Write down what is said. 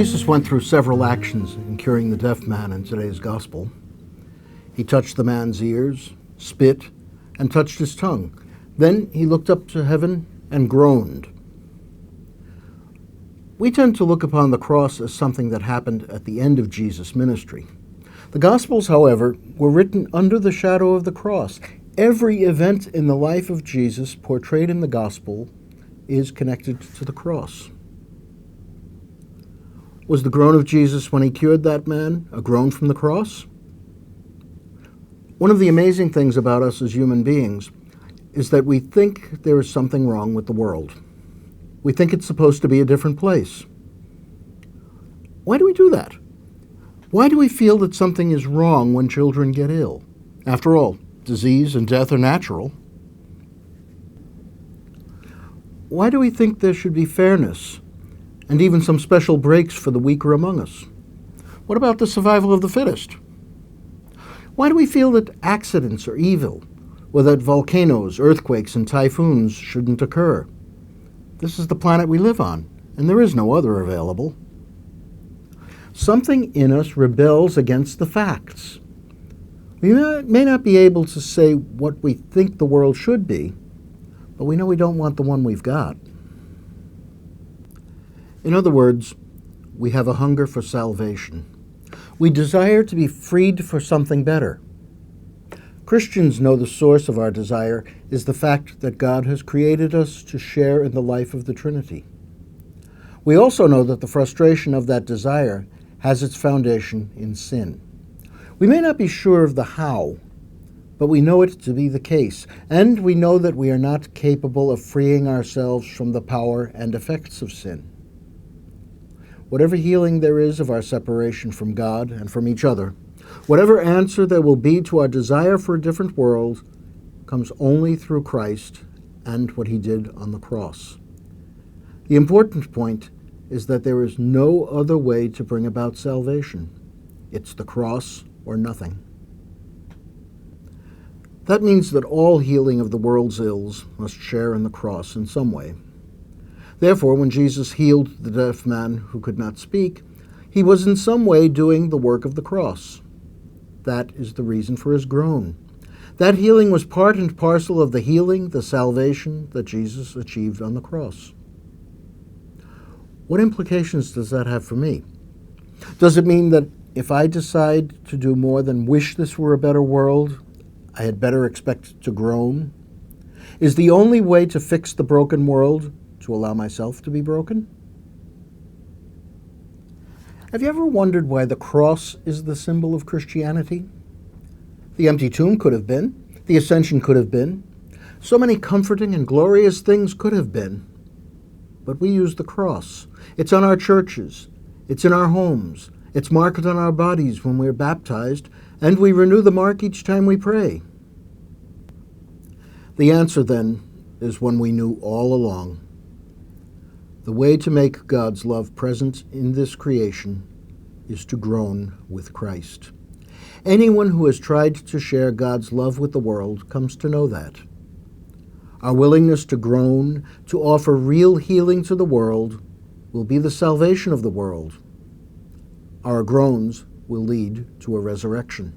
Jesus went through several actions in curing the deaf man in today's gospel. He touched the man's ears, spit, and touched his tongue. Then he looked up to heaven and groaned. We tend to look upon the cross as something that happened at the end of Jesus' ministry. The Gospels, however, were written under the shadow of the cross. Every event in the life of Jesus portrayed in the Gospel is connected to the cross. Was the groan of Jesus when he cured that man a groan from the cross? One of the amazing things about us as human beings is that we think there is something wrong with the world. We think it's supposed to be a different place. Why do we do that? Why do we feel that something is wrong when children get ill? After all, disease and death are natural. Why do we think there should be fairness and even some special breaks for the weaker among us? What about the survival of the fittest? Why do we feel that accidents are evil, or that volcanoes, earthquakes, and typhoons shouldn't occur? This is the planet we live on, and there is no other available. Something in us rebels against the facts. We may not be able to say what we think the world should be, but we know we don't want the one we've got. In other words, we have a hunger for salvation. We desire to be freed for something better. Christians know the source of our desire is the fact that God has created us to share in the life of the Trinity. We also know that the frustration of that desire has its foundation in sin. We may not be sure of the how, but we know it to be the case, and we know that we are not capable of freeing ourselves from the power and effects of sin. Whatever healing there is of our separation from God and from each other, whatever answer there will be to our desire for a different world, comes only through Christ and what he did on the cross. The important point is that there is no other way to bring about salvation. It's the cross or nothing. That means that all healing of the world's ills must share in the cross in some way. Therefore, when Jesus healed the deaf man who could not speak, he was in some way doing the work of the cross. That is the reason for his groan. That healing was part and parcel of the healing, the salvation that Jesus achieved on the cross. What implications does that have for me? Does it mean that if I decide to do more than wish this were a better world, I had better expect to groan? Is the only way to fix the broken world to allow myself to be broken? Have you ever wondered why the cross is the symbol of Christianity? The empty tomb could have been. The ascension could have been. So many comforting and glorious things could have been. But we use the cross. It's on our churches. It's in our homes. It's marked on our bodies when we're baptized, and we renew the mark each time we pray. The answer, then, is one we knew all along. The way to make God's love present in this creation is to groan with Christ. Anyone who has tried to share God's love with the world comes to know that. Our willingness to groan, to offer real healing to the world, will be the salvation of the world. Our groans will lead to a resurrection.